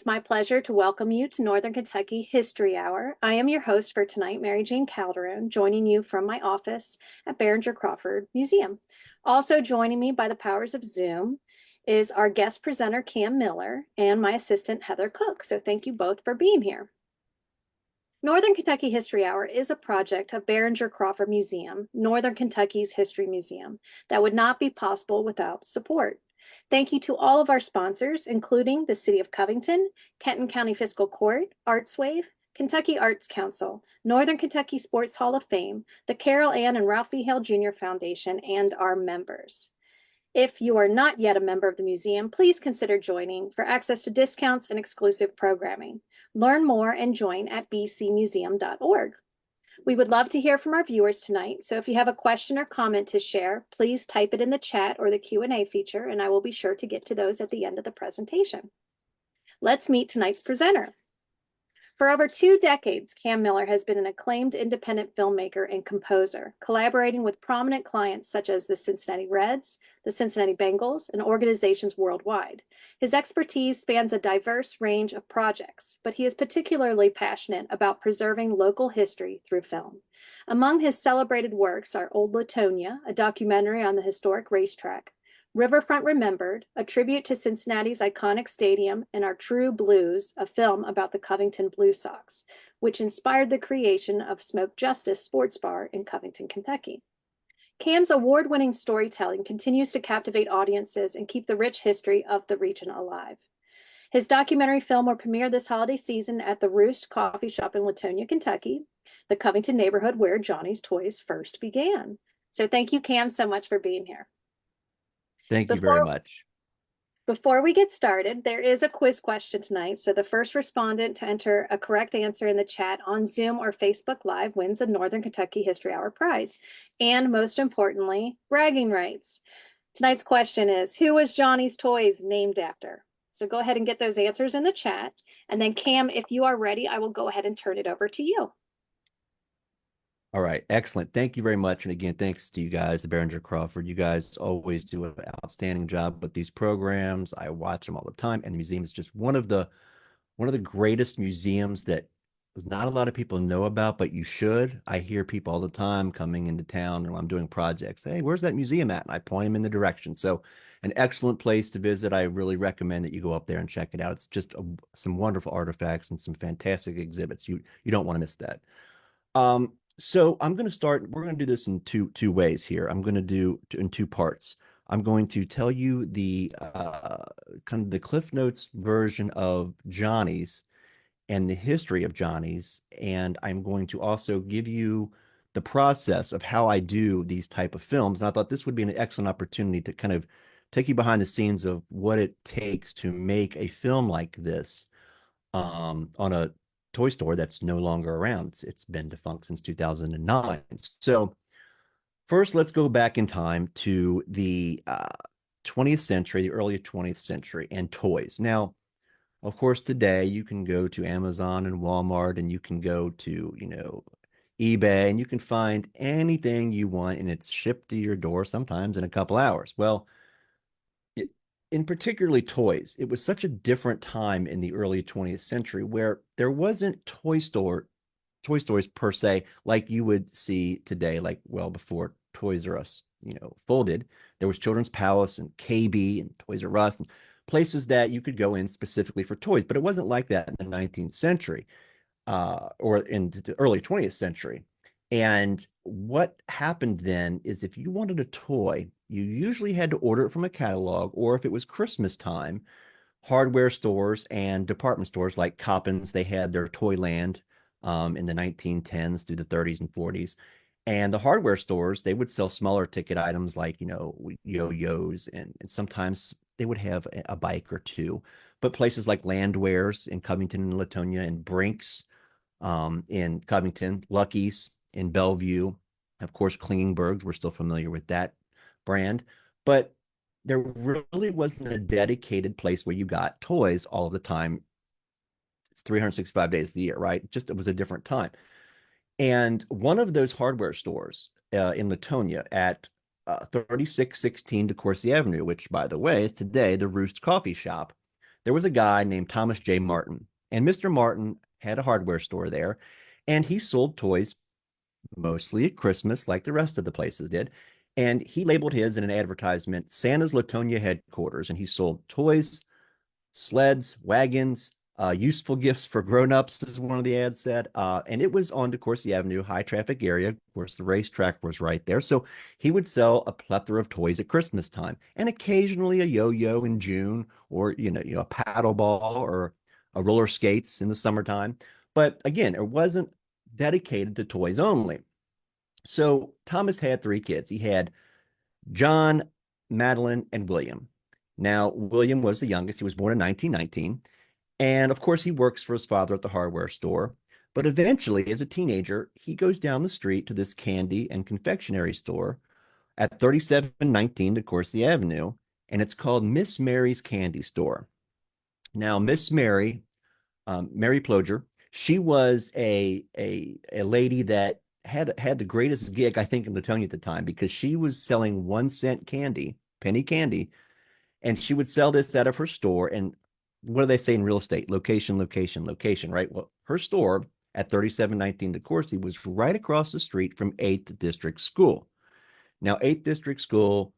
It's my pleasure to welcome you to Northern Kentucky History Hour. I am your host for tonight, Mary Jane Calderon, joining you from my office at Behringer-Crawford Museum. Also joining me by the powers of Zoom is our guest presenter, Cam Miller, and my assistant, Heather Cook. So thank you both for being here. Northern Kentucky History Hour is a project of Behringer-Crawford Museum, Northern Kentucky's history museum, that would not be possible without support. Thank you to all of our sponsors, including the City of Covington, Kenton County Fiscal Court, ArtsWave, Kentucky Arts Council, Northern Kentucky Sports Hall of Fame, the Carol Ann and Ralph V. Hale Jr. Foundation, and our members. If you are not yet a member of the museum, please consider joining for access to discounts and exclusive programming. Learn more and join at bcmuseum.org. We would love to hear from our viewers tonight, so if you have a question or comment to share, please type it in the chat or the Q&A feature, and I will be sure to get to those at the end of the presentation. Let's meet tonight's presenter. For over 2 decades, Cam Miller has been an acclaimed independent filmmaker and composer, collaborating with prominent clients such as the Cincinnati Reds, the Cincinnati Bengals, and organizations worldwide. His expertise spans a diverse range of projects, but he is particularly passionate about preserving local history through film. Among his celebrated works are Old Latonia, a documentary on the historic racetrack, Riverfront Remembered, a tribute to Cincinnati's iconic stadium, and Our True Blues, a film about the Covington Blue Sox, which inspired the creation of Smoke Justis sports bar in Covington, Kentucky. Cam's award-winning storytelling continues to captivate audiences and keep the rich history of the region alive. His documentary film will premiere this holiday season at the Roost Coffee Shop in Latonia, Kentucky, the Covington neighborhood where Johnny's Toys first began. So thank you, Cam, so much for being here. Thank you very much. Before we get started, there is a quiz question tonight. So the first respondent to enter a correct answer in the chat on Zoom or Facebook Live wins a Northern Kentucky History Hour prize. And most importantly, bragging rights. Tonight's question is, who was Johnny's Toys named after? So go ahead and get those answers in the chat. And then Cam, if you are ready, I will go ahead and turn it over to you. All right, excellent. Thank you very much. And again, thanks to you guys, the Behringer-Crawford. You guys always do an outstanding job with these programs. I watch them all the time, and the museum is just one of the greatest museums that not a lot of people know about, but you should. I hear people all the time coming into town and I'm doing projects. Hey, where's that museum at? And I point them in the direction. So an excellent place to visit. I really recommend that you go up there and check it out. It's just some wonderful artifacts and some fantastic exhibits. You don't want to miss that. So I'm going to start, we're going to do this in two ways here. I'm going to do in 2 parts. I'm going to tell you the kind of the Cliff Notes version of Johnny's and the history of Johnny's. And I'm going to also give you the process of how I do these type of films. And I thought this would be an excellent opportunity to kind of take you behind the scenes of what it takes to make a film like this on a toy store that's no longer around. It's been defunct since 2009. So first, let's go back in time to the 20th century, the early 20th century, and toys. Now, of course, today you can go to Amazon and Walmart, and you can go to, eBay, and you can find anything you want, and it's shipped to your door sometimes in a couple hours. Well, in particularly toys, it was such a different time in the early 20th century where there wasn't toy stores per se, like you would see today, like well before Toys R Us, folded. There was Children's Palace and KB and Toys R Us and places that you could go in specifically for toys, but it wasn't like that in the 19th century or in the early 20th century. And what happened then is if you wanted a toy, you usually had to order it from a catalog, or if it was Christmas time, hardware stores and department stores like Coppins, they had their Toyland in the 1910s through the 30s and 40s. And the hardware stores, they would sell smaller ticket items like, yo-yos, and sometimes they would have a bike or two. But places like Landwares in Covington and Latonia, and Brinks in Covington, Lucky's in Bellevue, of course, Klingberg's, we're still familiar with that brand, but there really wasn't a dedicated place where you got toys all of the time. It's 365 days of the year, right? Just, it was a different time. And one of those hardware stores in Latonia at 3616 DeCourcy Avenue, which, by the way, is today the Roost Coffee Shop, there was a guy named Thomas J. Martin, and Mr. Martin had a hardware store there, and he sold toys mostly at Christmas, like the rest of the places did. And he labeled his in an advertisement Santa's Latonia headquarters, and he sold toys, sleds, wagons, useful gifts for grown-ups, as one of the ads said. And it was on, of course, the Avenue, high traffic area. Of course, the racetrack was right there. So he would sell a plethora of toys at Christmas time, and occasionally a yo-yo in June, or a paddle ball or a roller skates in the summertime. But again, it wasn't dedicated to toys only. So Thomas had three kids. He had John, Madeline, and William. Now, William was the youngest. He was born in 1919. And of course, he works for his father at the hardware store. But eventually, as a teenager, he goes down the street to this candy and confectionery store at 3719 of course, the Avenue. And it's called Miss Mary's Candy Store. Now, Miss Mary, Mary Ploger, she was a lady that had the greatest gig, I think, in Latonia at the time, because she was selling 1 cent candy, penny candy, and she would sell this out of her store. And what do they say in real estate? Location, location, location, right? Well, her store at 3719 DeCourcy was right across the street from 8th District School. Now, 8th District School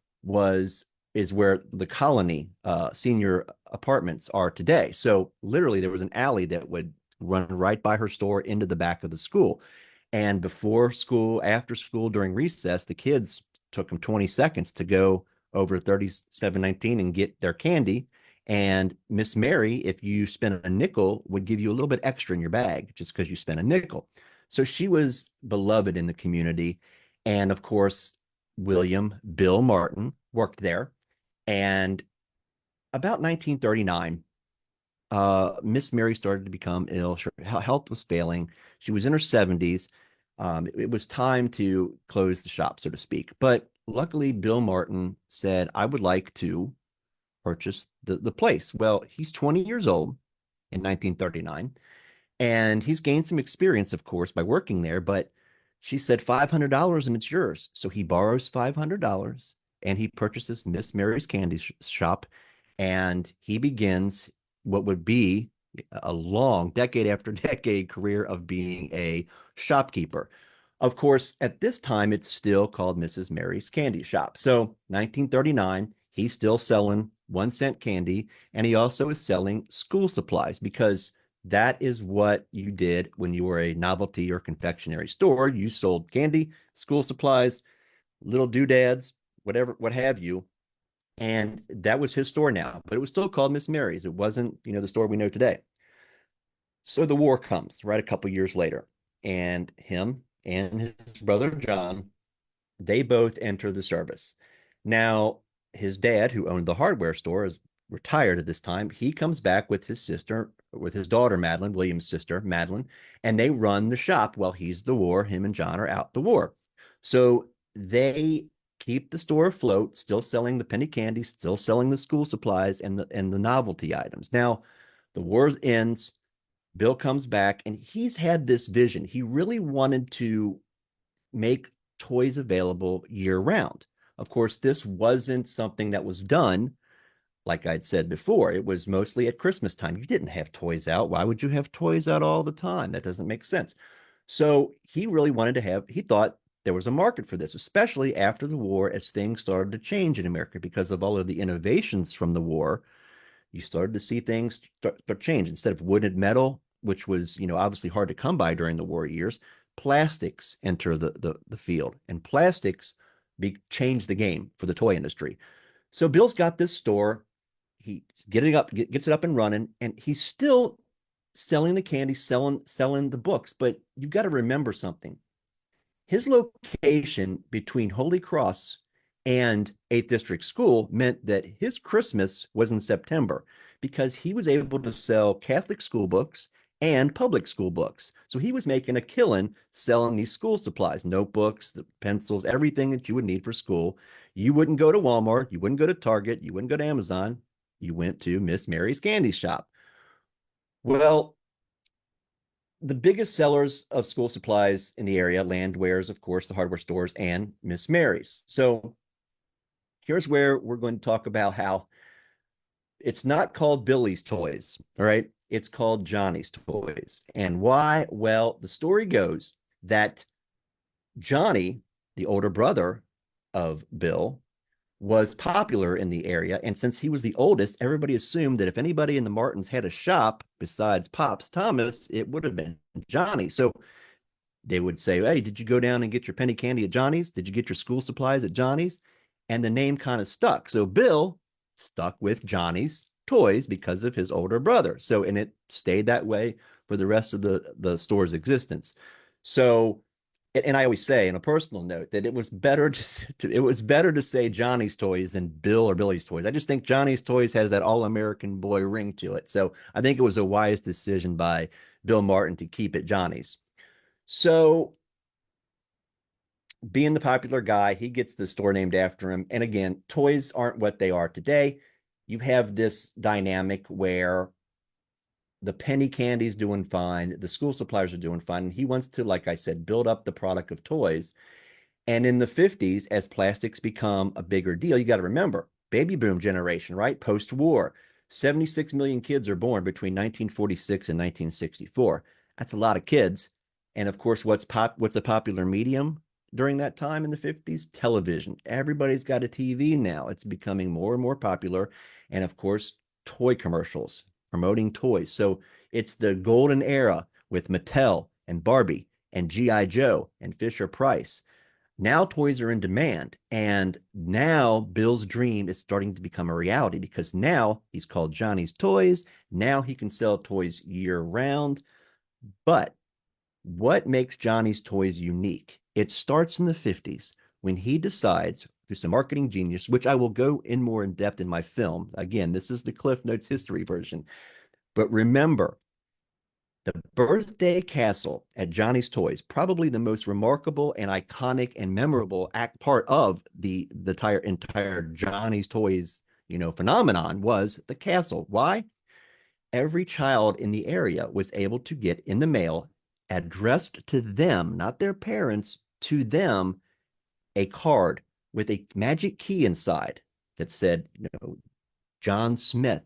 is where the Colony senior apartments are today. So literally, there was an alley that would run right by her store into the back of the school. And before school, after school, during recess, the kids took them 20 seconds to go over 3719 and get their candy. And Miss Mary, if you spent a nickel, would give you a little bit extra in your bag just because you spent a nickel. So she was beloved in the community. And of course, William Bill Martin worked there. And about 1939, Miss Mary started to become ill. Her health was failing. She was in her 70s. It was time to close the shop, so to speak. But luckily, Bill Martin said, I would like to purchase the place. Well, he's 20 years old in 1939, and he's gained some experience, of course, by working there. But she said $500 and it's yours. So he borrows $500 and he purchases Miss Mary's Candy Shop, and he begins what would be a long decade after decade career of being a shopkeeper. Of course, at this time, it's still called Mrs. Mary's Candy Shop. So 1939, he's still selling 1 cent candy, and he also is selling school supplies, because that is what you did when you were a novelty or confectionery store. You sold candy, school supplies, little doodads, whatever, what have you. And that was his store now, but it was still called Miss Mary's. It wasn't, the store we know today. So the war comes right a couple years later, and him and his brother John, they both enter the service. Now, his dad, who owned the hardware store, is retired at this time. He comes back with his sister, with his daughter Madeline, William's sister Madeline, and they run the shop while he's the war. Him and John are out the war. So they keep the store afloat, still selling the penny candy, still selling the school supplies and the novelty items. Now, the war ends. Bill comes back, and he's had this vision. He really wanted to make toys available year round. Of course, this wasn't something that was done, like I'd said before. It was mostly at Christmas time. You didn't have toys out. Why would you have toys out all the time? That doesn't make sense. So he really wanted to he thought there was a market for this, especially after the war, as things started to change in America because of all of the innovations from the war. You started to see things start change. Instead of wood and metal, which was, obviously hard to come by during the war years, plastics enter the field, and plastics changed the game for the toy industry. So Bill's got this store. He gets it up and running, and he's still selling the candy, selling the books. But you've got to remember something. His location between Holy Cross and 8th District School meant that his Christmas was in September, because he was able to sell Catholic school books and public school books. So he was making a killing selling these school supplies, notebooks, the pencils, everything that you would need for school. You wouldn't go to Walmart, you wouldn't go to Target, you wouldn't go to Amazon. You went to Miss Mary's Candy Shop. Well, the biggest sellers of school supplies in the area, Landwares, of course, the hardware stores, and Miss Mary's. So here's where we're going to talk about how it's not called Billy's Toys, all right? It's called Johnny's Toys. And why? Well, the story goes that Johnny, the older brother of Bill, was popular in the area. And since he was the oldest, everybody assumed that if anybody in the Martins had a shop besides Pops Thomas, it would have been Johnny. So they would say, "Hey, did you go down and get your penny candy at Johnny's? Did you get your school supplies at Johnny's?" And the name kind of stuck. So Bill stuck with Johnny's Toys because of his older brother. So, and it stayed that way for the rest of the store's existence. So, and I always say, in a personal note, that it was better to say Johnny's Toys than Bill or Billy's Toys. I just think Johnny's Toys has that all American boy ring to it. So I think it was a wise decision by Bill Martin to keep it Johnny's. So, being the popular guy, he gets the store named after him. And again, toys aren't what they are today. You have this dynamic where the penny candy's doing fine, the school supplies are doing fine. And he wants to, like I said, build up the product of toys. And in the 50s, as plastics become a bigger deal, you got to remember baby boom generation, right? Post war, 76 million kids are born between 1946 and 1964. That's a lot of kids. And of course, what's a popular medium during that time in the 50s? Television. Everybody's got a TV now. It's becoming more and more popular. And of course, toy commercials promoting toys. So it's the golden era with Mattel and Barbie and G.I. Joe and Fisher Price. Now toys are in demand, and now Bill's dream is starting to become a reality because now he's called Johnny's Toys. Now he can sell toys year round. But what makes Johnny's Toys unique? It starts in the 50s when he decides, through some marketing genius, which I will go in more in depth in my film. Again, this is the Cliff Notes history version. But remember, the birthday castle at Johnny's Toys, probably the most remarkable and iconic and memorable part of the entire Johnny's Toys, phenomenon, was the castle. Why? Every child in the area was able to get in the mail, addressed to them, not their parents, to them, a card with a magic key inside that said, John Smith,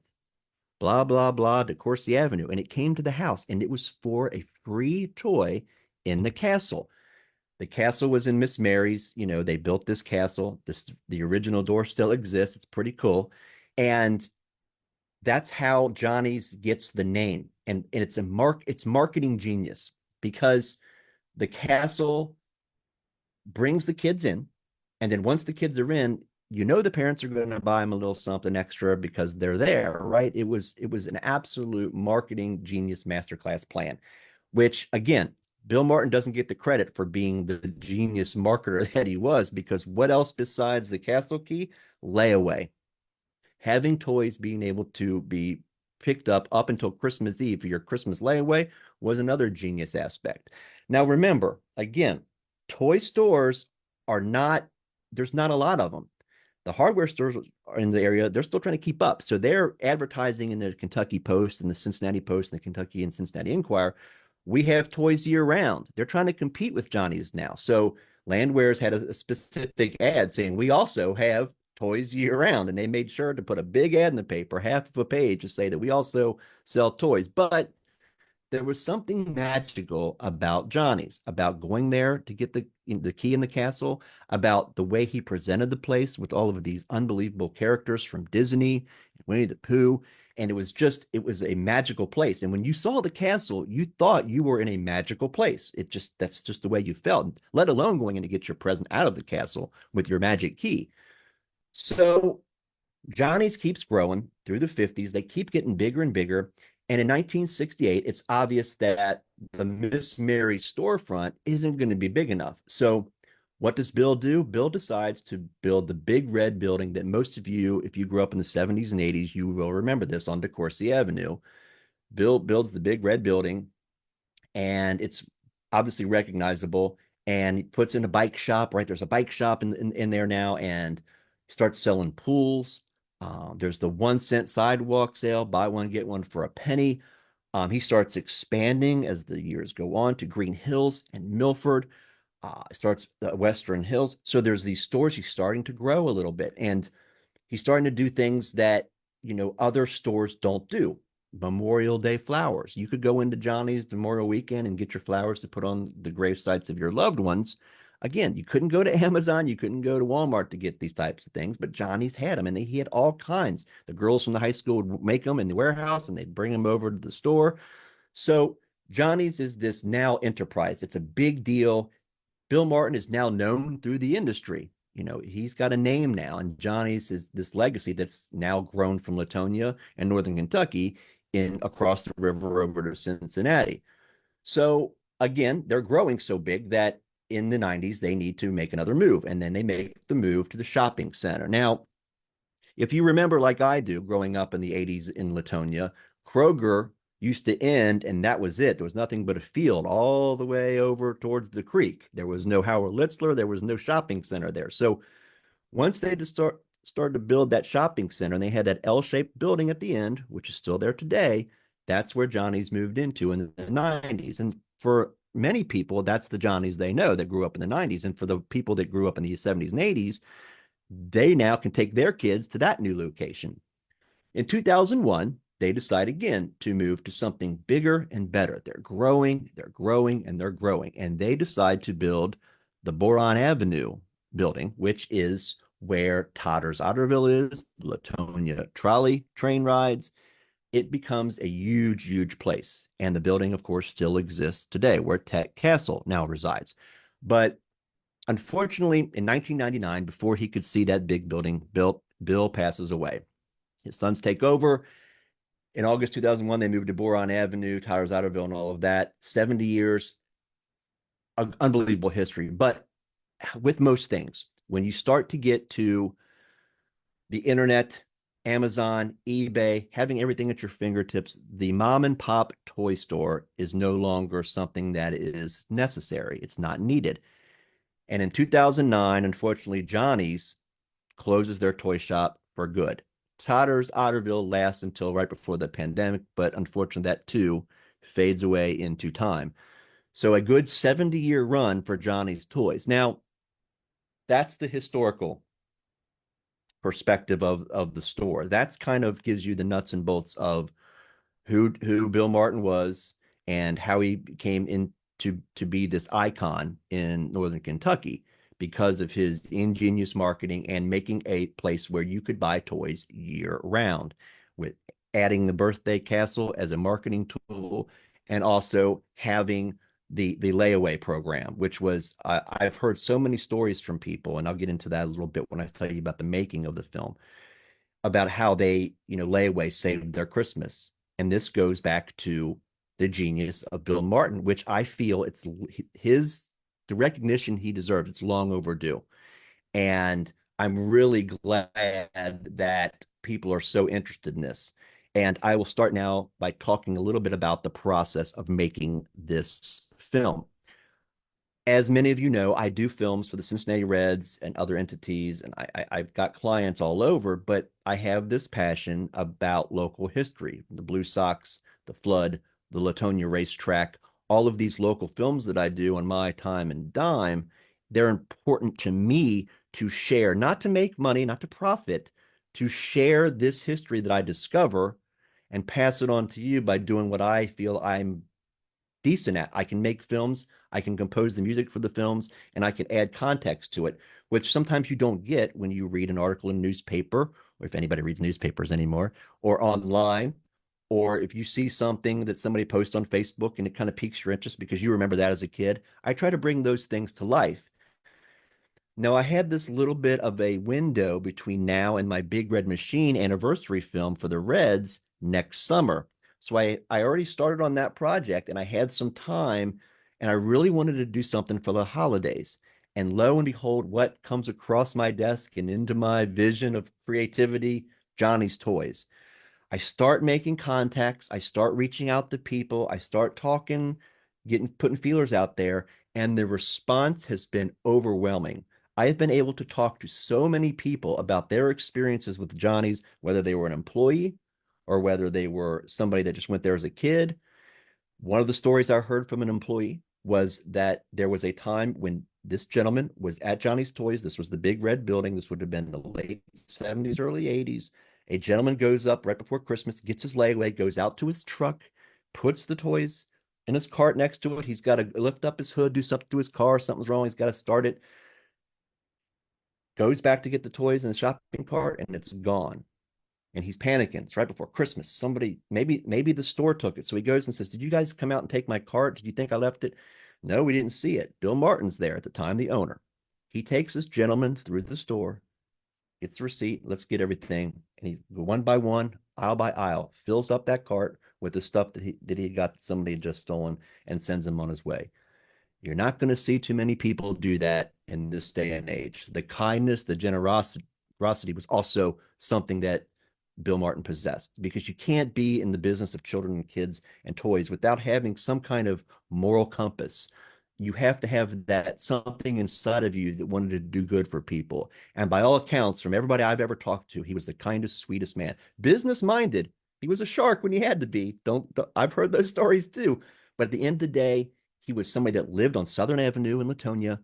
blah, blah, blah, DeCourcy Avenue. And it came to the house, and it was for a free toy in the castle. The castle was in Miss Mary's. They built this castle. The original door still exists. It's pretty cool. And that's how Johnny's gets the name. And it's marketing genius because the castle brings the kids in. And then once the kids are in, the parents are going to buy them a little something extra because they're there, right? It was an absolute marketing genius masterclass plan, which again, Bill Martin doesn't get the credit for being the genius marketer that he was, because what else besides the castle key? Layaway. Having toys being able to be picked up until Christmas Eve for your Christmas layaway was another genius aspect. Now, remember, again, toy stores there's not a lot of them. The hardware stores in the area, they're still trying to keep up. So they're advertising in the Kentucky Post and the Cincinnati Post and the Kentucky and Cincinnati Enquirer. We have toys year round. They're trying to compete with Johnny's now. So Landwehr's had a specific ad saying, we also have toys year round. And they made sure to put a big ad in the paper, half of a page, to say that we also sell toys. But there was something magical about Johnny's, about going there to get the key in the castle, about the way he presented the place with all of these unbelievable characters from Disney, Winnie the Pooh. And it was a magical place. And when you saw the castle, you thought you were in a magical place. That's just the way you felt, let alone going in to get your present out of the castle with your magic key. So Johnny's keeps growing through the 50s. They keep getting bigger and bigger. And in 1968, it's obvious that the Miss Mary storefront isn't going to be big enough. So what does Bill do? Bill decides to build the big red building that most of you, if you grew up in the 70s and 80s, you will remember this, on DeCourcy Avenue. Bill builds the big red building, and it's obviously recognizable. And he puts in a bike shop, right? There's a bike shop in there now, and starts selling pools. There's the 1 cent sidewalk sale, buy one, get one for a penny. He starts expanding as the years go on to Green Hills and Milford. Starts Western Hills. So there's these stores. He's starting to grow a little bit, and he's starting to do things that other stores don't do. Memorial Day flowers. You could go into Johnny's Memorial Weekend and get your flowers to put on the grave sites of your loved ones. Again, you couldn't go to Amazon, you couldn't go to Walmart to get these types of things, but Johnny's had them, and he had all kinds. The girls from the high school would make them in the warehouse and they'd bring them over to the store. So Johnny's is this now enterprise. It's a big deal. Bill Martin is now known through the industry. He's got a name now, and Johnny's is this legacy that's now grown from Latonia and Northern Kentucky in across the river over to Cincinnati. So again, they're growing so big that in the 90s they need to make another move, and then they make the move to the shopping center. Now, if you remember, like I do, growing up in the 80s in Latonia, Kroger used to end, and that was it. There was nothing but a field all the way over towards the creek. There was no Howard Litzler. There was no shopping center there. So once they just started to build that shopping center, and they had that L-shaped building at the end, which is still there today, that's where Johnny's moved into in the 90s. And for many people, that's the Johnny's they know that grew up in the 90s. And for the people that grew up in the 70s and 80s, they now can take their kids to that new location. In 2001, they decide again to move to something bigger and better. They're growing, and they're growing. And they decide to build the Boron Avenue building, which is where Totter's Otterville is, Latonia trolley train rides. It becomes a huge, huge place. And the building, of course, still exists today, where Tech Castle now resides. But unfortunately, in 1999, before he could see that big building built, Bill passes away. His sons take over. In August 2001, they moved to Boron Avenue, Towers Otterville, and all of that. 70 years, unbelievable history. But with most things, when you start to get to the internet, Amazon, eBay, having everything at your fingertips, the mom and pop toy store is no longer something that is necessary. It's not needed. And in 2009, unfortunately, Johnny's closes their toy shop for good. Totter's Otterville lasts until right before the pandemic, but unfortunately, that too fades away into time. So a good 70-year run for Johnny's Toys. Now, that's the historical perspective of the store. That's kind of gives you the nuts and bolts of who Bill Martin was and how he came in to be this icon in Northern Kentucky because of his ingenious marketing and making a place where you could buy toys year round, with adding the birthday castle as a marketing tool, and also having the layaway program, which was I've heard so many stories from people, and I'll get into that a little bit when I tell you about the making of the film, about how they, layaway saved their Christmas. And this goes back to the genius of Bill Martin, which I feel it's the recognition he deserves. It's long overdue. And I'm really glad that people are so interested in this. And I will start now by talking a little bit about the process of making this film. As many of you know, I do films for the Cincinnati Reds and other entities, and I've got clients all over, but I have this passion about local history, the Blue Sox, the flood, the Latonia racetrack, all of these local films that I do on my time and dime. They're important to me to share, not to make money, not to profit, to share this history that I discover and pass it on to you by doing what I feel I'm decent at. I can make films, I can compose the music for the films, and I can add context to it, which sometimes you don't get when you read an article in a newspaper, or if anybody reads newspapers anymore, or online, or if you see something that somebody posts on Facebook and it kind of piques your interest because you remember that as a kid. I try to bring those things to life. Now, I had this little bit of a window between now and my Big Red Machine anniversary film for the Reds next summer. So I already started on that project, and I had some time, and I really wanted to do something for the holidays. And lo and behold, what comes across my desk and into my vision of creativity? Johnny's Toys. I start making contacts, I start reaching out to people, I start talking, putting feelers out there, and the response has been overwhelming. I have been able to talk to so many people about their experiences with Johnny's, whether they were an employee or whether they were somebody that just went there as a kid. One of the stories I heard from an employee was that there was a time when this gentleman was at Johnny's Toys. This was the big red building. This would have been the late 70s, early 80s. A gentleman goes up right before Christmas, gets his layaway, goes out to his truck, puts the toys in his cart next to it. He's got to lift up his hood, do something to his car. Something's wrong. He's got to start it. Goes back to get the toys in the shopping cart, and it's gone. And he's panicking. It's right before Christmas. Somebody, maybe the store took it. So he goes and says, "Did you guys come out and take my cart? Did you think I left it?" No, we didn't see it. Bill Martin's there at the time, the owner. He takes this gentleman through the store, gets the receipt. Let's get everything. And he one by one, aisle by aisle, fills up that cart with the stuff that he got somebody had just stolen, and sends him on his way. You're not going to see too many people do that in this day and age. The kindness, the generosity was also something that Bill Martin possessed, because you can't be in the business of children and kids and toys without having some kind of moral compass. You have to have that something inside of you that wanted to do good for people. And by all accounts, from everybody I've ever talked to, he was the kindest, sweetest man. Business minded. He was a shark when he had to be. I've heard those stories too. But at the end of the day, he was somebody that lived on Southern Avenue in Latonia,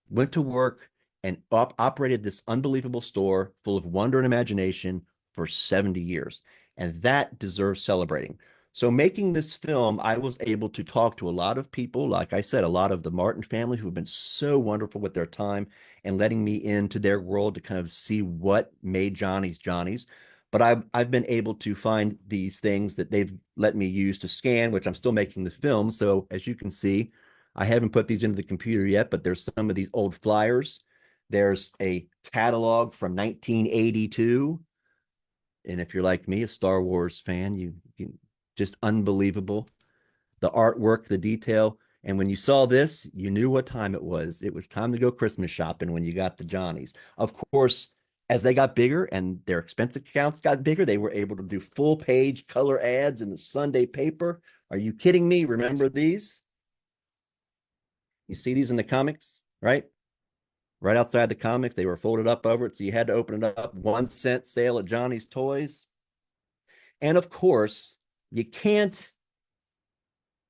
went to work, and operated this unbelievable store full of wonder and imagination for 70 years. And that deserves celebrating. So, making this film, I was able to talk to a lot of people, like I said, a lot of the Martin family who have been so wonderful with their time and letting me into their world to kind of see what made Johnny's Johnny's. But I've been able to find these things that they've let me use to scan, which I'm still making the film. So, as you can see, I haven't put these into the computer yet, but there's some of these old flyers. There's a catalog from 1982. And if you're like me, a Star Wars fan, you just unbelievable. The artwork, the detail. And when you saw this, you knew what time it was. It was time to go Christmas shopping when you got the Johnnies. Of course, as they got bigger and their expense accounts got bigger, they were able to do full page color ads in the Sunday paper. Are you kidding me? Remember these? You see these in the comics, right? Right outside the comics, they were folded up over it. So you had to open it up. 1 cent sale at Johnny's Toys. And of course, you can't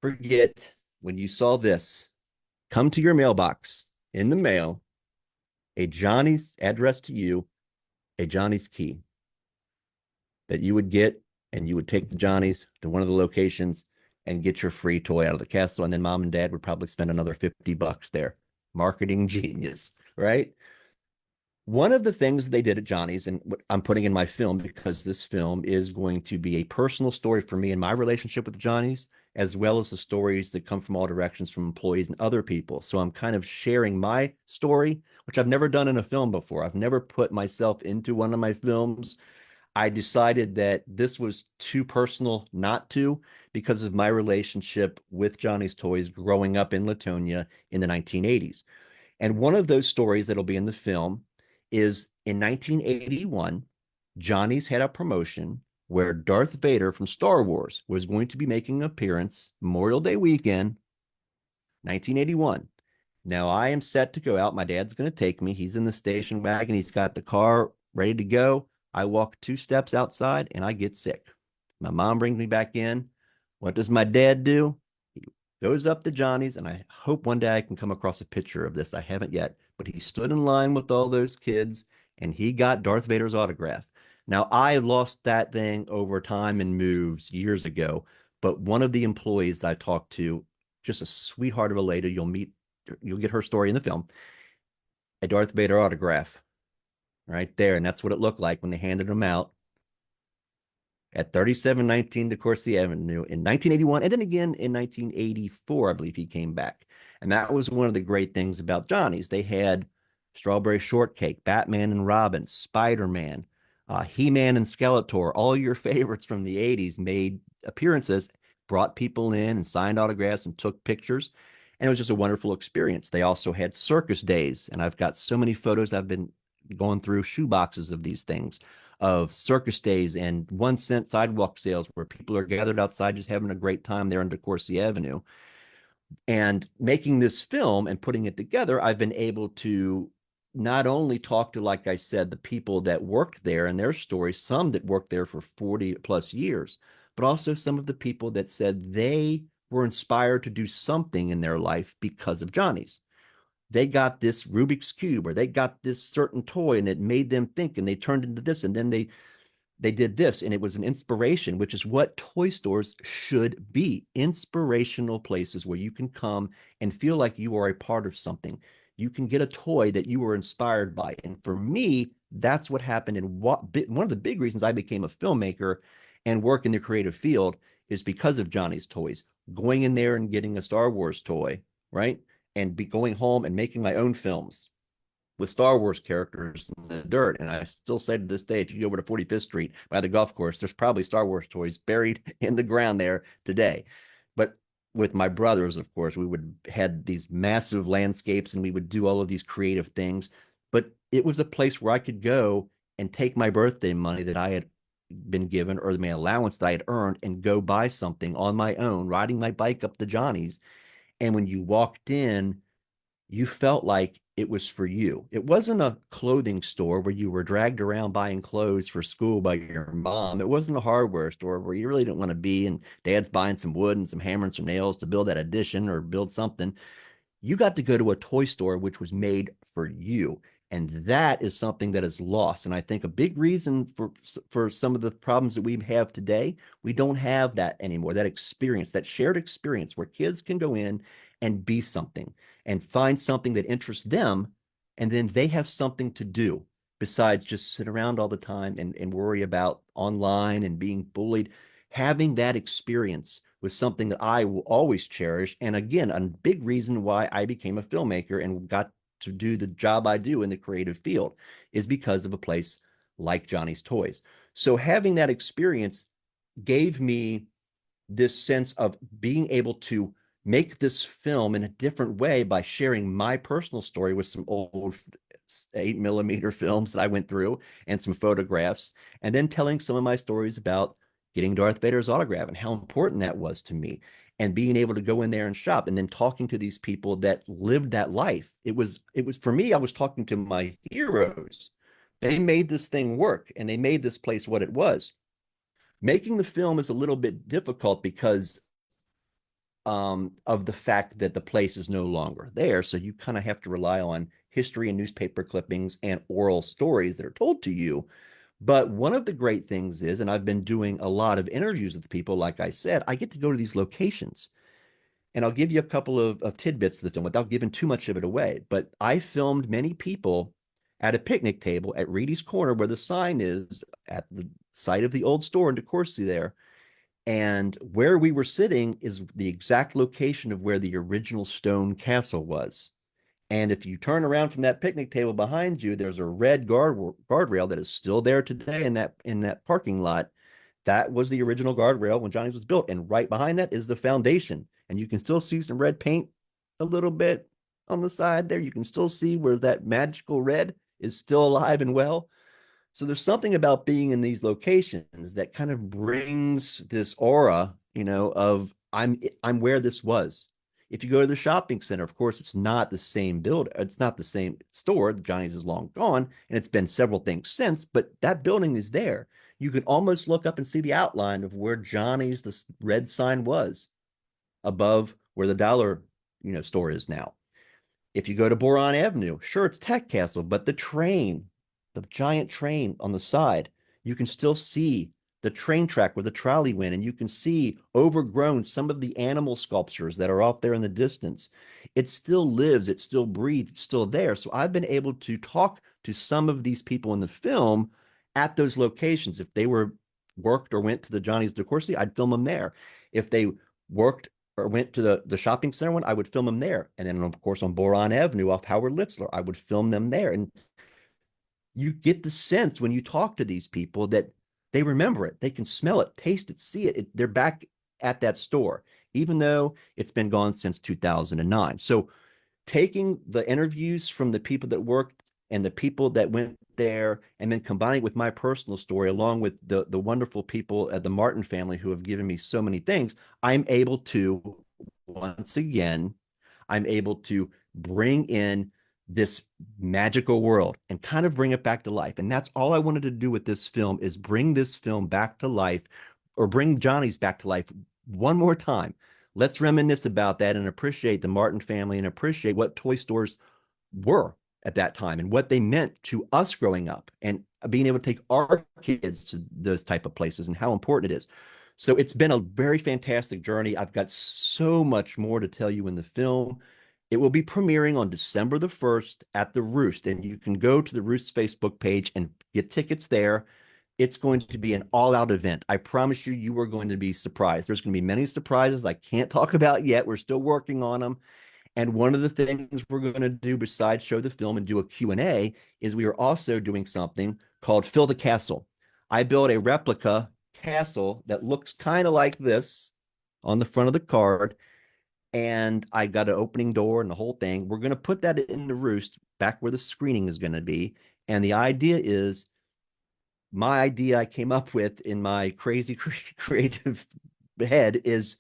forget when you saw this come to your mailbox in the mail, a Johnny's address to you, a Johnny's key that you would get, and you would take the Johnny's to one of the locations and get your free toy out of the castle. And then mom and dad would probably spend another $50 there. Marketing genius, right? One of the things they did at Johnny's, and what I'm putting in my film, because this film is going to be a personal story for me and my relationship with Johnny's, as well as the stories that come from all directions from employees and other people. So I'm kind of sharing my story, which I've never done in a film before. I've never put myself into one of my films. I decided that this was too personal not to, because of my relationship with Johnny's Toys growing up in Latonia in the 1980s. And one of those stories that'll be in the film is in 1981, Johnny's had a promotion where Darth Vader from Star Wars was going to be making an appearance Memorial Day weekend, 1981. Now I am set to go out. My dad's going to take me. He's in the station wagon. He's got the car ready to go. I walk 2 steps outside and I get sick. My mom brings me back in. What does my dad do? He goes up to Johnny's, and I hope one day I can come across a picture of this. I haven't yet, but he stood in line with all those kids and he got Darth Vader's autograph. Now, I lost that thing over time and moves years ago, but one of the employees that I talked to, just a sweetheart of a lady, you'll get her story in the film, a Darth Vader autograph right there. And that's what it looked like when they handed him out at 3719 DeCourcy Avenue in 1981. And then again in 1984, I believe he came back. And that was one of the great things about Johnny's. They had Strawberry Shortcake, Batman and Robin, Spider-Man, He-Man and Skeletor. All your favorites from the 80s made appearances, brought people in and signed autographs and took pictures. And it was just a wonderful experience. They also had circus days. And I've got so many photos. I've been going through shoe boxes of these things, of circus days and 1 cent sidewalk sales where people are gathered outside just having a great time there on DeCourcy Avenue. And making this film and putting it together, I've been able to not only talk to, like I said, the people that worked there and their stories, some that worked there for 40 plus years, but also some of the people that said they were inspired to do something in their life because of Johnny's. They got this Rubik's Cube or they got this certain toy and it made them think and they turned into this. And then they they did this, and it was an inspiration, which is what toy stores should be, inspirational places where you can come and feel like you are a part of something. You can get a toy that you were inspired by. And for me, that's what happened. And one of the big reasons I became a filmmaker and work in the creative field is because of Johnny's Toys. Going in there and getting a Star Wars toy, right? And be going home and making my own films with Star Wars characters in the dirt. And I still say to this day, if you go over to 45th Street by the golf course, there's probably Star Wars toys buried in the ground there today. But with my brothers, of course, we would had these massive landscapes and we would do all of these creative things. But it was a place where I could go and take my birthday money that I had been given or my allowance that I had earned and go buy something on my own, riding my bike up to Johnny's. And when you walked in, you felt like it was for you. It wasn't a clothing store where you were dragged around buying clothes for school by your mom. It wasn't a hardware store where you really didn't want to be and dad's buying some wood and some hammer and some nails to build that addition or build something. You got to go to a toy store which was made for you. And that is something that is lost. And I think a big reason for some of the problems that we have today, we don't have that anymore. That experience, that shared experience where kids can go in and be something and find something that interests them. And then they have something to do besides just sit around all the time and worry about online and being bullied. Having that experience was something that I will always cherish. And again, a big reason why I became a filmmaker and got to do the job I do in the creative field is because of a place like Johnny's Toys. So having that experience gave me this sense of being able to make this film in a different way by sharing my personal story with some old 8mm films that I went through and some photographs, and then telling some of my stories about getting Darth Vader's autograph and how important that was to me, and being able to go in there and shop, and then talking to these people that lived that life. It was for me, I was talking to my heroes. They made this thing work and they made this place what it was. Making the film is a little bit difficult because of the fact that the place is no longer there. So you kind of have to rely on history and newspaper clippings and oral stories that are told to you. But one of the great things is, and I've been doing a lot of interviews with people, like I said, I get to go to these locations. And I'll give you a couple of tidbits of the film without giving too much of it away. But I filmed many people at a picnic table at Reedy's Corner, where the sign is at the site of the old store in DeCourcy there. And where we were sitting is the exact location of where the original stone castle was. And if you turn around from that picnic table behind you, there's a red guardrail that is still there today in that parking lot. That was the original guardrail when Johnny's was built. And right behind that is the foundation. And you can still see some red paint a little bit on the side there. You can still see where that magical red is still alive and well. So there's something about being in these locations that kind of brings this aura, of I'm where this was. If you go to the shopping center, of course, it's not the same build. It's not the same store. Johnny's is long gone, and it's been several things since, but that building is there. You can almost look up and see the outline of where Johnny's, the red sign was above where the dollar, store is now. If you go to Boron Avenue, sure, it's Tech Castle, but the giant train on the side, you can still see the train track where the trolley went, and you can see overgrown some of the animal sculptures that are off there in the distance. It still lives, it still breathes, it's still there. So I've been able to talk to some of these people in the film at those locations. If they were worked or went to the Johnny's DeCourcy, I'd film them there. If they worked or went to the shopping center one, I would film them there. And then, of course, on Boron Avenue off Howard Litzler, I would film them there. And you get the sense when you talk to these people that they remember it. They can smell it, taste it, see it. They're back at that store, even though it's been gone since 2009. So taking the interviews from the people that worked and the people that went there, and then combining it with my personal story, along with the wonderful people at the Martin family who have given me so many things, I'm able to, once again, I'm able to bring in this magical world and kind of bring it back to life. And that's all I wanted to do with this film, is bring this film back to life, or bring Johnny's back to life one more time. Let's reminisce about that and appreciate the Martin family and appreciate what toy stores were at that time and what they meant to us growing up and being able to take our kids to those type of places and how important it is. So it's been a very fantastic journey. I've got so much more to tell you in the film. It will be premiering on December the 1st at the Roost, and you can go to the Roost's Facebook page and get tickets there. It's going to be an all-out event. I promise you, you are going to be surprised. There's going to be many surprises I can't talk about yet. We're still working on them. And one of the things we're going to do besides show the film and do a Q&A is we are also doing something called Fill the Castle. I built a replica castle that looks kind of like this on the front of the card. And I got an opening door and the whole thing. We're going to put that in the Roost back where the screening is going to be. And the idea is my idea I came up with in my crazy creative head is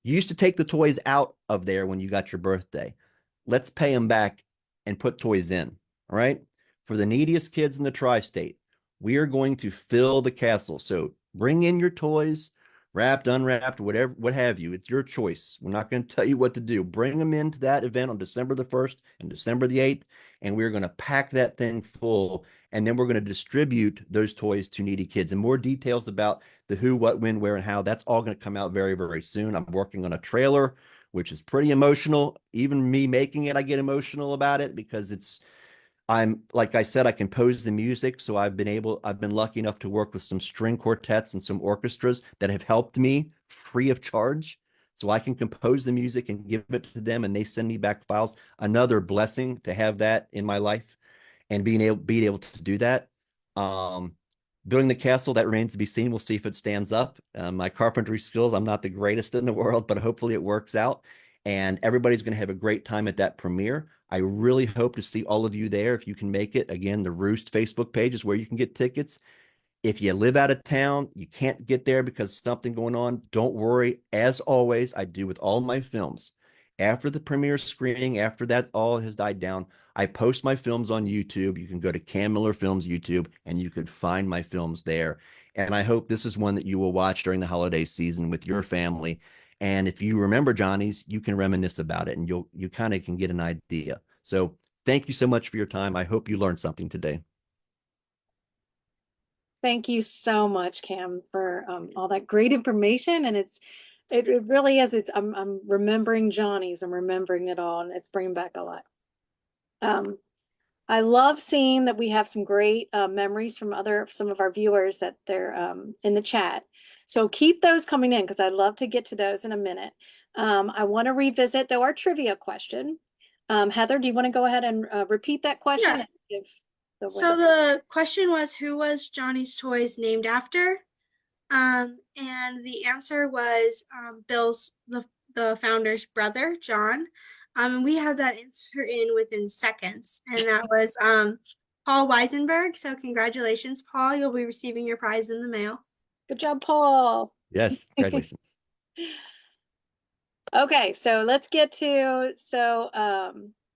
you used to take the toys out of there when you got your birthday. Let's pay them back and put toys in. All right. For the neediest kids in the tri-state, we are going to fill the castle. So bring in your toys, wrapped, unwrapped, whatever, what have you. It's your choice. We're not going to tell you what to do. Bring them into that event on December the 1st and December the 8th, and we're going to pack that thing full. And then we're going to distribute those toys to needy kids. And more details about the who, what, when, where, and how, that's all going to come out very, very soon. I'm working on a trailer, which is pretty emotional. Even me making it, I get emotional about it because I'm like I said, I compose the music, so I've been lucky enough to work with some string quartets and some orchestras that have helped me free of charge. So I can compose the music and give it to them, and they send me back files. Another blessing to have that in my life and being able to do that. Um, Building the castle, that remains to be seen. We'll see if it stands up. My carpentry skills, I'm not the greatest in the world, but hopefully it works out. And everybody's going to have a great time at that premiere. I really hope to see all of you there if you can make it. Again, the Roost Facebook page is where you can get tickets. If you live out of town, you can't get there because something going on, don't worry. As always, I do with all my films. After the premiere screening, after that all has died down, I post my films on YouTube. You can go to Cam Miller Films YouTube and you could find my films there. And I hope this is one that you will watch during the holiday season with your family. And if you remember Johnny's, you can reminisce about it and you kind of can get an idea. So thank you so much for your time. I hope you learned something today. Thank you so much, Cam, for all that great information. And it really is. I'm remembering Johnny's. I'm remembering it all, and it's bringing back a lot. Um, I love seeing that we have some great memories from some of our viewers that they're in the chat. So keep those coming in because I'd love to get to those in a minute. I want to revisit though our trivia question. Heather, do you want to go ahead and repeat that question? Yeah. So the question was, who was Johnny's Toys named after? And the answer was Bill's, the founder's brother, John. And we had that answer in within seconds. And that was Paul Weisenberg. So congratulations, Paul. You'll be receiving your prize in the mail. Good job, Paul. Yes, congratulations. Okay, so let's get to,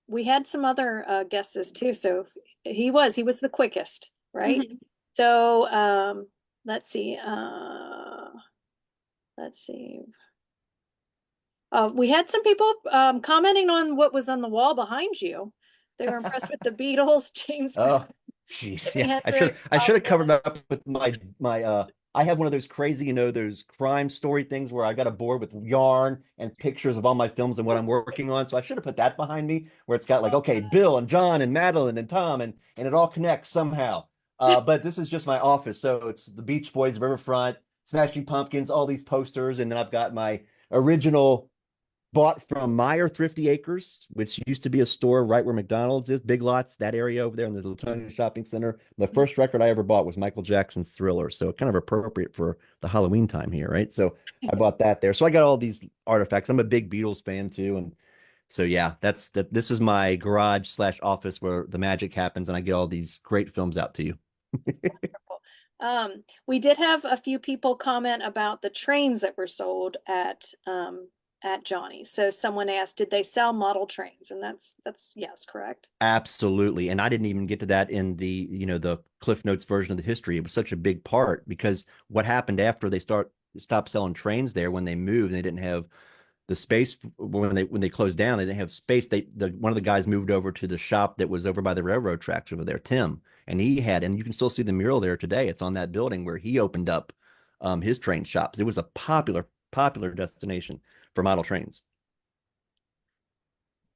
we had some other guesses too. So he was the quickest, right? Mhm. So let's see. We had some people commenting on what was on the wall behind you. They were impressed with the Beatles, James. Oh, jeez. Yeah, I should have covered up with my I have one of those crazy, those crime story things where I got a board with yarn and pictures of all my films and what I'm working on. So I should have put that behind me where it's got like, okay, Bill and John and Madeline and Tom and it all connects somehow. But this is just my office. So it's the Beach Boys, Riverfront, Smashing Pumpkins, all these posters. And then I've got my original bought from Meyer Thrifty Acres, which used to be a store right where McDonald's is, Big Lots, that area over there in the Latonia Shopping Center. The first record I ever bought was Michael Jackson's Thriller, so kind of appropriate for the Halloween time here, right? So I bought that there. So I got all these artifacts. I'm a big Beatles fan too, and so yeah, this is my garage slash office where the magic happens, and I get all these great films out to you. We did have a few people comment about the trains that were sold at Johnny's. So someone asked, did they sell model trains? And that's yes, correct. Absolutely. And I didn't even get to that in the, the Cliff Notes version of the history. It was such a big part because what happened after they stopped selling trains there when they moved, they didn't have the space when they closed down, they didn't have space. One of the guys moved over to the shop that was over by the railroad tracks over there, Tim, and you can still see the mural there today. It's on that building where he opened up his train shops. It was a popular destination for model trains.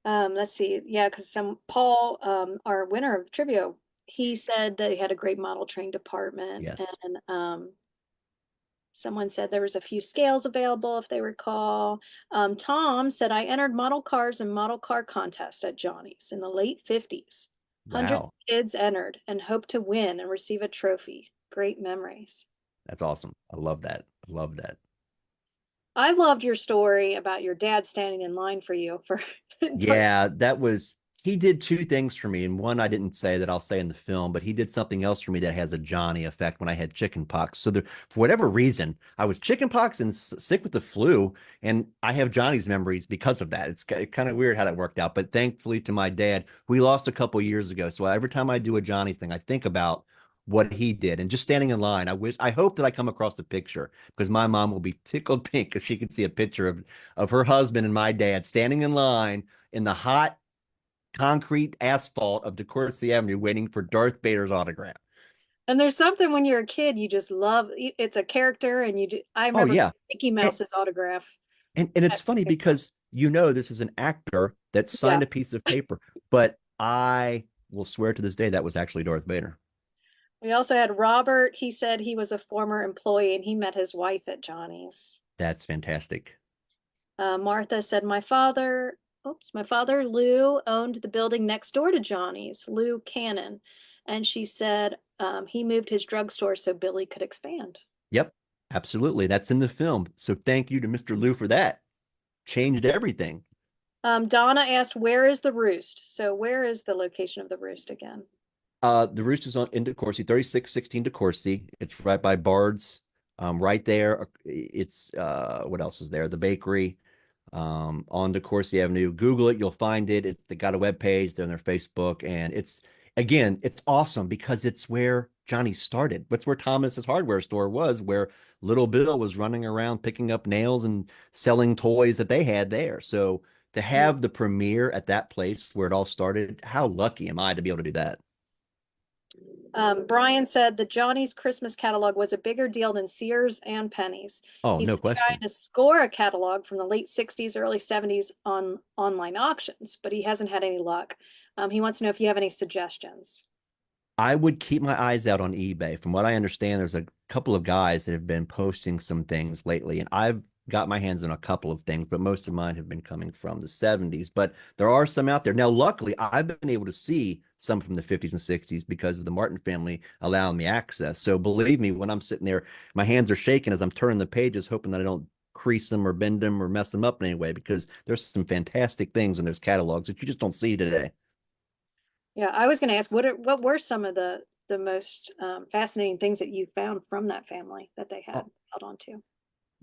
Let's see. Yeah, because Paul, our winner of the trivia, he said that he had a great model train department, Yes. and someone said there was a few scales available, if they recall. Tom said, I entered model cars and model car contests at Johnny's in the late 50s. Hundreds of Wow. kids entered and hoped to win and receive a trophy. Great memories. That's awesome. I love that. I love that. I loved your story about your dad standing in line for you for Yeah, he did two things for me. And one I didn't say that I'll say in the film, but he did something else for me that has a Johnny effect when I had chicken pox. So for whatever reason, I was chicken pox and sick with the flu. And I have Johnny's memories because of that. It's kind of weird how that worked out. But thankfully to my dad, we lost a couple years ago. So every time I do a Johnny's thing, I think about what he did and just standing in line. I hope that I come across the picture because my mom will be tickled pink because she can see a picture of her husband and my dad standing in line in the hot concrete asphalt of DeCourcy Avenue waiting for Darth Vader's autograph. And there's something when you're a kid, you just love it's a character, and I Oh remember yeah. Mickey And, Mouse's autograph. and it's funny because this is an actor that Yeah. signed a piece of paper, but I will swear to this day that was actually Darth Vader. We also had Robert. He said he was a former employee and he met his wife at Johnny's. That's fantastic. Martha said, my father Lou owned the building next door to Johnny's, Lou Cannon. And she said he moved his drugstore so Billy could expand. Yep, absolutely. That's in the film. So thank you to Mr. Lou for that. Changed everything. Donna asked, where is the roost? So where is the location of the roost again? The roost is in DeCourcy, 3616 DeCourcy. It's right by Bard's, right there. It's what else is there? The bakery on DeCourcy Avenue. Google it, you'll find it. They got a web page, they're on their Facebook, and it's awesome because it's where Johnny started. That's where Thomas's hardware store was, where little Bill was running around picking up nails and selling toys that they had there. So to have the premiere at that place where it all started, how lucky am I to be able to do that? Brian said the Johnny's Christmas catalog was a bigger deal than Sears and Penny's. Oh, He's no been trying question. to score a catalog from the late 60s, early 70s on online auctions, but he hasn't had any luck. He wants to know if you have any suggestions. I would keep my eyes out on eBay. From what I understand, there's a couple of guys that have been posting some things lately, and I've got my hands on a couple of things, but most of mine have been coming from the 70s. But there are some out there. Now, luckily, I've been able to see some from the 50s and 60s because of the Martin family allowing me access. So believe me, when I'm sitting there, my hands are shaking as I'm turning the pages, hoping that I don't crease them or bend them or mess them up in any way, because there's some fantastic things in those catalogs that you just don't see today. Yeah, I was going to ask what were some of the most fascinating things that you found from that family that they had held on to?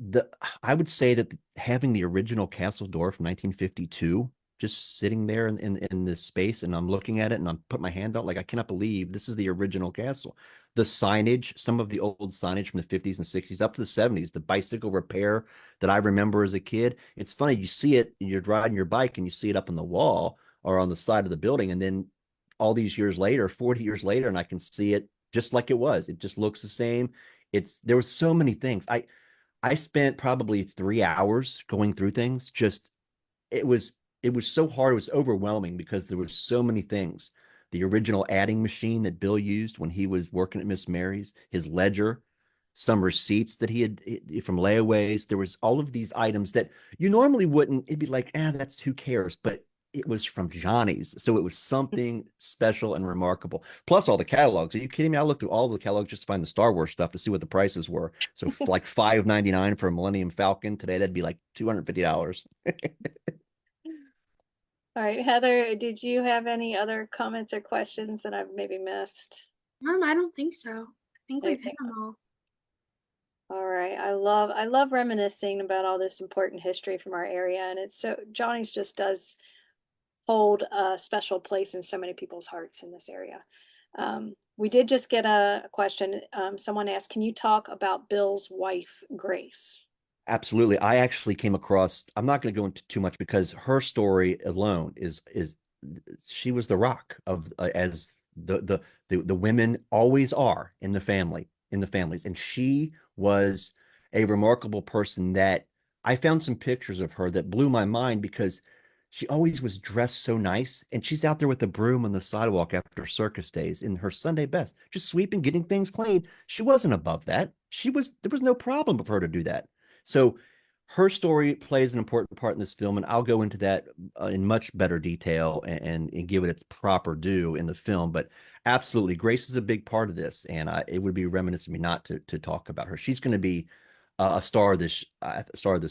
the I would say that having the original castle door from 1952 just sitting there in this space, and I'm looking at it and I'm putting my hand out like I cannot believe this is the original castle. The signage, some of the old signage from the 50s and 60s up to the 70s, the bicycle repair that I remember as a kid. It's funny, you see it, you're riding your bike and you see it up on the wall or on the side of the building, and then all these years later, 40 years later, and I can see it just like it was. It just looks the same. There was so many things. I spent probably 3 hours going through things. Just it was it was so hard. It was overwhelming because there was so many things. The original adding machine that Bill used when he was working at Miss Mary's, his ledger, some receipts that he had from layaways. There was all of these items that you normally wouldn't. It'd be like, that's who cares. But it was from Johnny's, so it was something special and remarkable. Plus all the catalogs. Are you kidding me? I looked through all the catalogs just to find the Star Wars stuff to see what the prices were. So like $5.99 for a Millennium Falcon today, that'd be like $250. All right, Heather, did you have any other comments or questions that I've maybe missed? I don't think so. I think we've hit them all. All right. I love reminiscing about all this important history from our area. And Johnny's just does hold a special place in so many people's hearts in this area. We did just get a question. Someone asked, can you talk about Bill's wife, Grace? Absolutely. I actually came across, I'm not going to go into too much because her story alone is she was the rock of as the women always are in the family, in the families. And she was a remarkable person that I found some pictures of her that blew my mind because she always was dressed so nice. And she's out there with a broom on the sidewalk after circus days in her Sunday best, just sweeping, getting things clean. She wasn't above that. There was no problem for her to do that. So her story plays an important part in this film, and I'll go into that in much better detail and give it its proper due in the film. But absolutely, Grace is a big part of this, and it would be reminiscent of me not to talk about her. She's going to be a star of this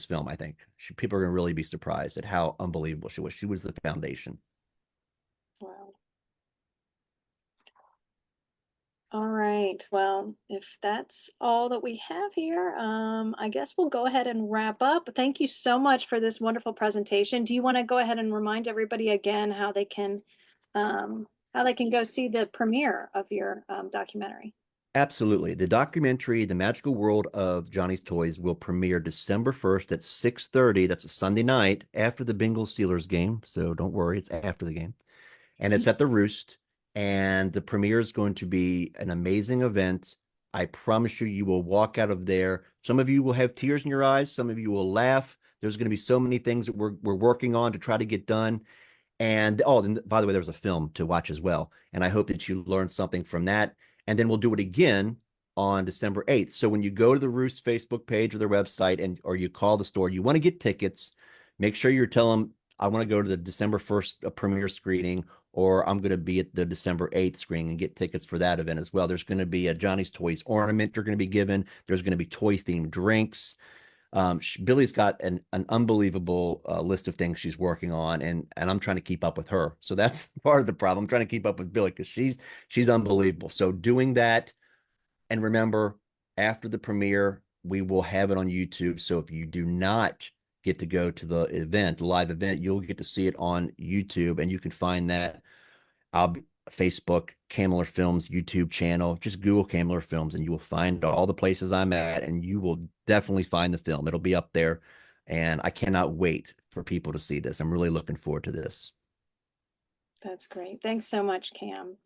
film. I think people are going to really be surprised at how unbelievable she was. She was the foundation. Wow. All right. Well, if that's all that we have here, I guess we'll go ahead and wrap up. Thank you so much for this wonderful presentation. Do you want to go ahead and remind everybody again how they can go see the premiere of your documentary? Absolutely. The documentary, The Magical World of Johnny's Toys, will premiere December 1st at 6:30. That's a Sunday night after the Bengals Steelers game. So don't worry, it's after the game. And it's at the Roost. And the premiere is going to be an amazing event. I promise you, you will walk out of there. Some of you will have tears in your eyes. Some of you will laugh. There's going to be so many things that we're working on to try to get done. And oh, and by the way, there was a film to watch as well. And I hope that you learned something from that. And then we'll do it again on December 8th. So when you go to the Roost Facebook page or their website and or you call the store, you want to get tickets, make sure you're telling them I want to go to the December 1st premiere screening, or I'm going to be at the December 8th screening and get tickets for that event as well. There's going to be a Johnny's Toys ornament you're going to be given. There's going to be toy themed drinks. Billy's got an unbelievable list of things she's working on, and I'm trying to keep up with her. So that's part of the problem. I'm trying to keep up with Billy because she's unbelievable. So doing that, and remember, after the premiere, we will have it on YouTube. So if you do not get to go to the event, the live event, you'll get to see it on YouTube, and you can find that. I'll be Facebook, Kamler Films YouTube channel. Just Google Kamler Films and you will find all the places I'm at, and you will definitely find the film. It'll be up there, and I cannot wait for people to see this. I'm really looking forward to this. That's great. Thanks so much, Cam.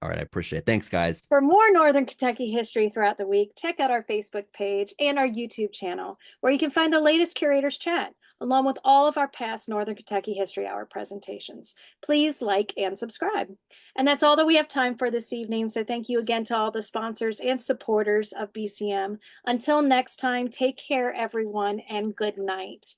All right, I appreciate it. Thanks, guys. For more Northern Kentucky history throughout the week, check out our Facebook page and our YouTube channel, where you can find the latest Curators Chat, along with all of our past Northern Kentucky History Hour presentations. Please like and subscribe. And that's all that we have time for this evening, so thank you again to all the sponsors and supporters of BCM. Until next time, take care, everyone, and good night.